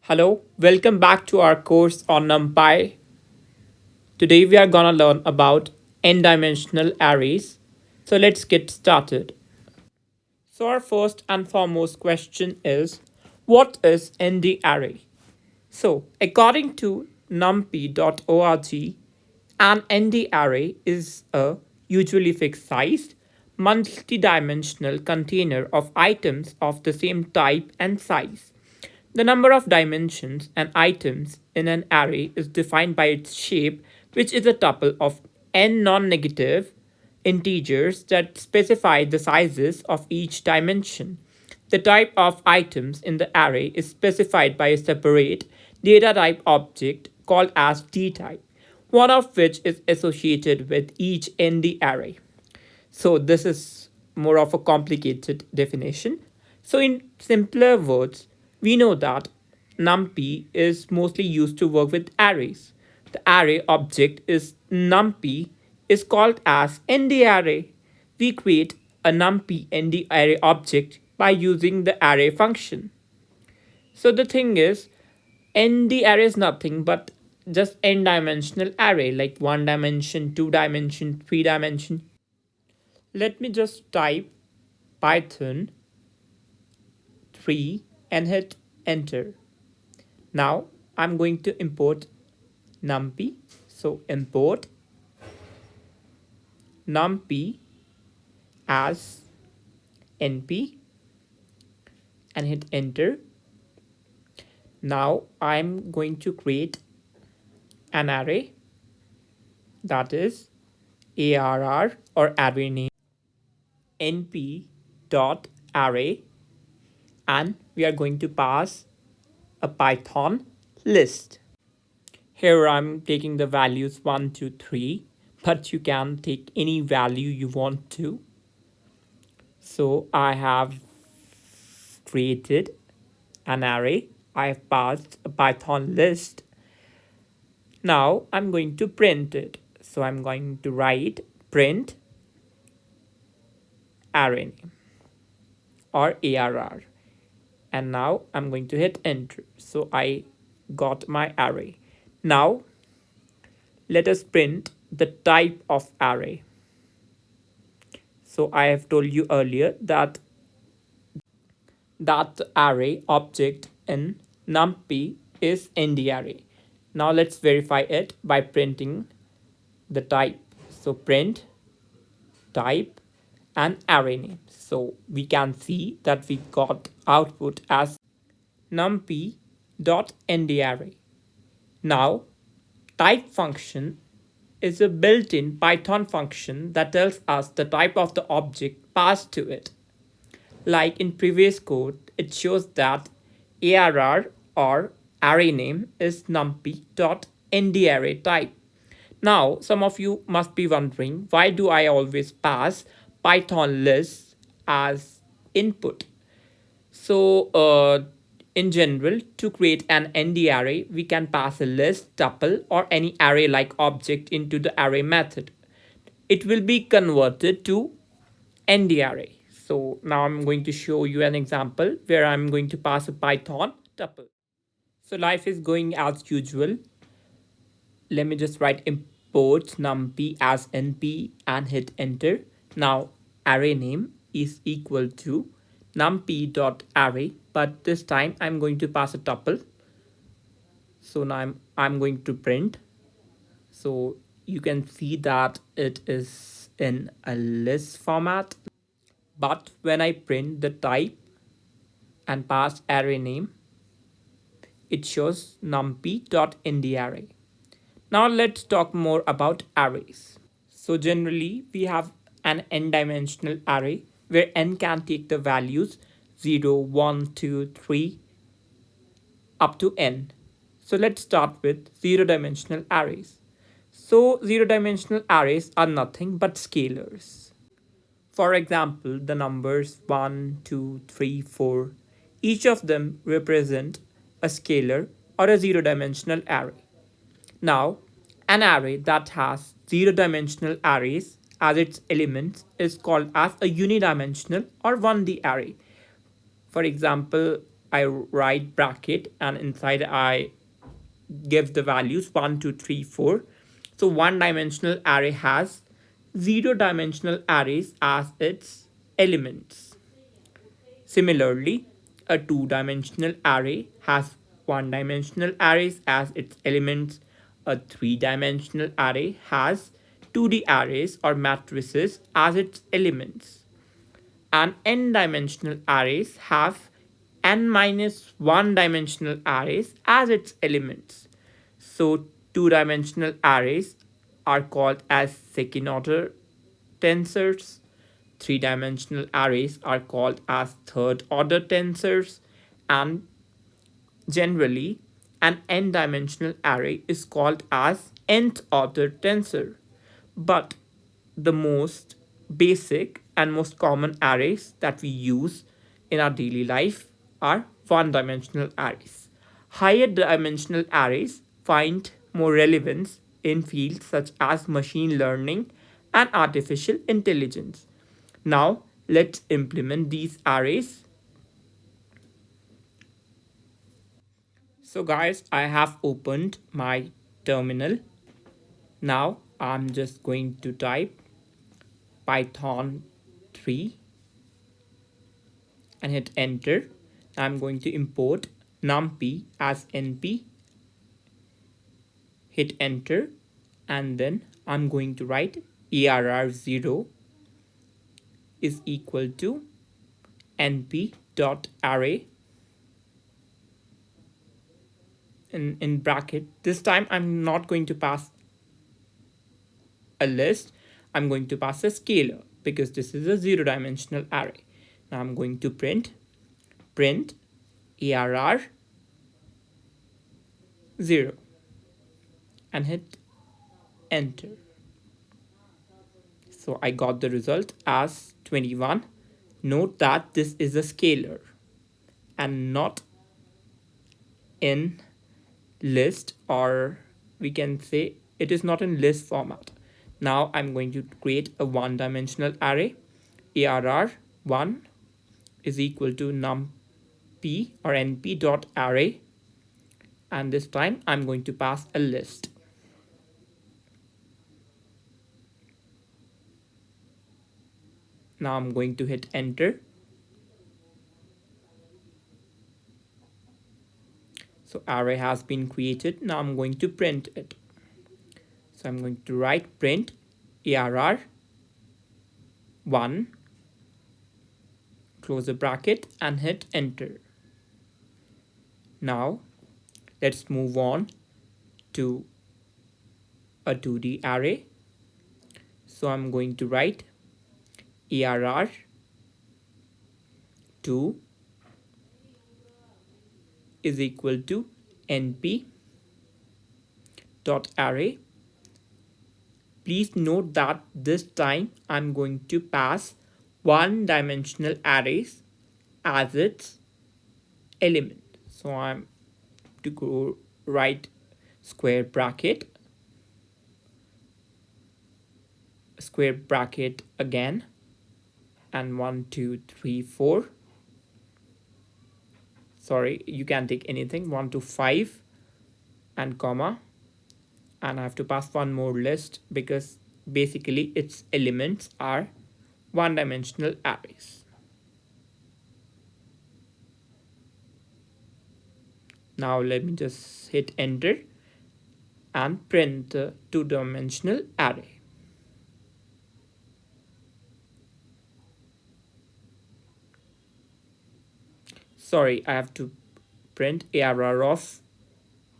Hello, welcome back to our course on NumPy. Today we are gonna learn about n-dimensional arrays. So let's get started. So our first and foremost question is, what is ND array? So according to numpy.org, an ND array is a usually fixed sized, multi-dimensional container of items of the same type and size. The number of dimensions and items in an array is defined by its shape, which is a tuple of n non-negative integers that specify the sizes of each dimension. The type of items in the array is specified by a separate data type object called as dtype, one of which is associated with each in the array. So this is more of a complicated definition. So in simpler words, we know that numpy is mostly used to work with arrays. The array object is numpy is called as ndarray. We create a numpy ndarray object by using the array function. So the thing is, ndarray is nothing but just n-dimensional array like 1 dimension, 2 dimension, 3 dimension. Let me just type Python 3 and hit enter. Now I'm going to import numpy. So import numpy as np and hit enter. Now I'm going to create an array that is arr or array name np dot array, and we are going to pass a Python list. Here I'm taking the values 1, 2, 3, but you can take any value you want to. So I have created an array. I have passed a Python list. Now I'm going to print it. So I'm going to write print array name or arr. And now I'm going to hit enter. So I got my array. Now let us print the type of array. So I have told you earlier that array object in numpy is ndarray. Now let's verify it by printing the type. So print type and array name. So we can see that we got output as numpy.ndarray. Now type function is a built-in Python function that tells us the type of the object passed to it. Like in previous code, it shows that arr or array name is numpy.ndarray type. Now, some of you must be wondering, why do I always pass Python list as input? So, in general, to create an ND array, we can pass a list, tuple, or any array-like object into the array method. It will be converted to ND array. So now I'm going to show you an example where I'm going to pass a Python tuple. So life is going as usual. Let me just write import numpy as np and hit enter. Now array name is equal to numpy.array, but this time I'm going to pass a tuple. So now I'm going to print. So you can see that it is in a list format. But when I print the type and pass array name, it shows numpy.ndarray. Now let's talk more about arrays. So generally we have an n-dimensional array where n can take the values 0, 1, 2, 3 up to n. So let's start with zero-dimensional arrays. So zero-dimensional arrays are nothing but scalars. For example, the numbers 1, 2, 3, 4, each of them represent a scalar or a zero-dimensional array. Now, an array that has zero-dimensional arrays as its elements is called as a unidimensional or 1D array. For example, I write bracket, and inside I give the values 1, 2, 3, 4. So one dimensional array has zero dimensional arrays as its elements. Similarly, a two-dimensional array has one-dimensional arrays as its elements. A three-dimensional array has 2D arrays or matrices as its elements. And n-dimensional arrays have n minus one dimensional arrays as its elements. So two-dimensional arrays are called as second order tensors. Three-dimensional arrays are called as third order tensors, and generally an n-dimensional array is called as nth order tensor. But the most basic and most common arrays that we use in our daily life are one-dimensional arrays. Higher dimensional arrays find more relevance in fields such as machine learning and artificial intelligence. Now let's implement these arrays. So guys, I have opened my terminal. Now I'm just going to type Python 3 and hit enter. I'm going to import numpy as np, hit enter, and then I'm going to write arr0 is equal to np.array in bracket. This time I'm not going to pass a list, I'm going to pass a scalar because this is a zero dimensional array. Now I'm going to print arr 0 and hit enter. So I got the result as 21. Note that this is a scalar and not in list, or we can say it is not in list format. Now I'm going to create a one-dimensional array. arr1 is equal to numpy or np.array, and this time I'm going to pass a list. Now I'm going to hit enter. So array has been created. Now I'm going to print it. So I'm going to write print arr1, close the bracket and hit enter. Now let's move on to a 2D array. So I'm going to write arr2 is equal to np.array. Please note that this time I'm going to pass one-dimensional arrays as its element. So I'm to go write square bracket again, and 1, 2, 3, 4. Sorry, you can take anything, 1 to 5 and comma, and I have to pass one more list because basically its elements are one-dimensional arrays. Now let me just hit enter and print the two-dimensional array. Sorry, I have to print arr of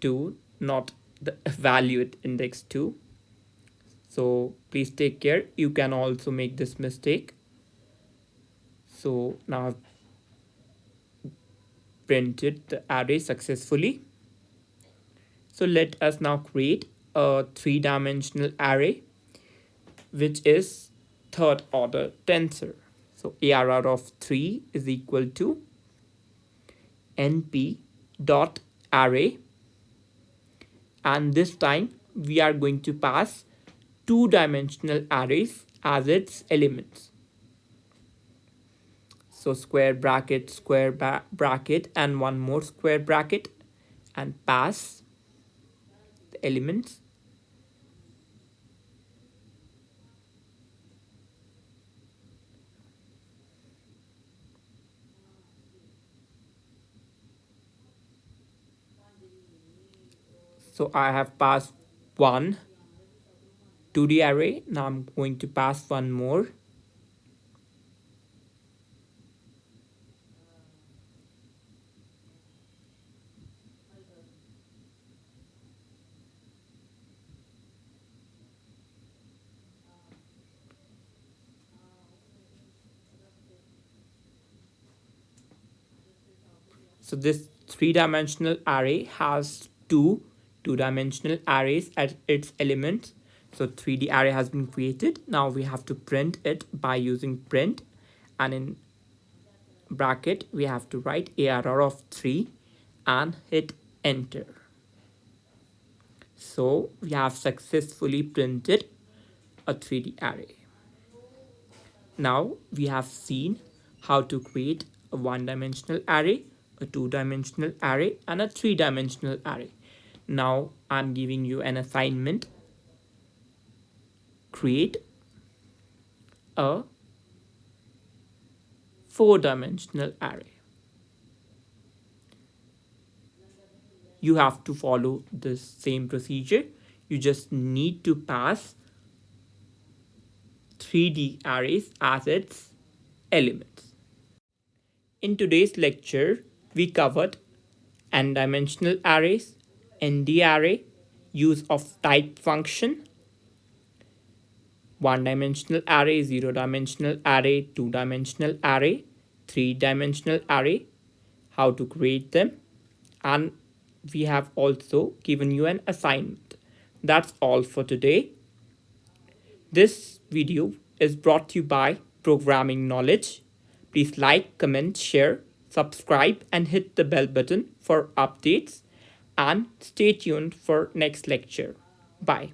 2, not the value at index 2. So please take care. You can also make this mistake. So now I've printed the array successfully. So let us now create a three-dimensional array which is third order tensor. So arr of 3 is equal to np.array, and this time we are going to pass two-dimensional arrays as its elements. So square bracket, and one more square bracket, and pass the elements. So I have passed one 2D array. Now I'm going to pass one more. So this three-dimensional array has two-dimensional arrays as its elements. So 3D array has been created. Now we have to print it by using print, and in bracket we have to write ARR of 3 and hit enter. So we have successfully printed a 3D array. Now we have seen how to create a one-dimensional array, a two-dimensional array, and a three-dimensional array. Now I'm giving you an assignment. Create a four-dimensional array. You have to follow the same procedure. You just need to pass 3D arrays as its elements. In today's lecture, we covered n-dimensional arrays, ndarray, use of type function, one-dimensional array, zero-dimensional array, two-dimensional array, three-dimensional array, how to create them, and we have also given you an assignment. That's all for today. This video is brought to you by Programming Knowledge. Please like, comment, share, subscribe, and hit the bell button for updates. And stay tuned for next lecture. Bye.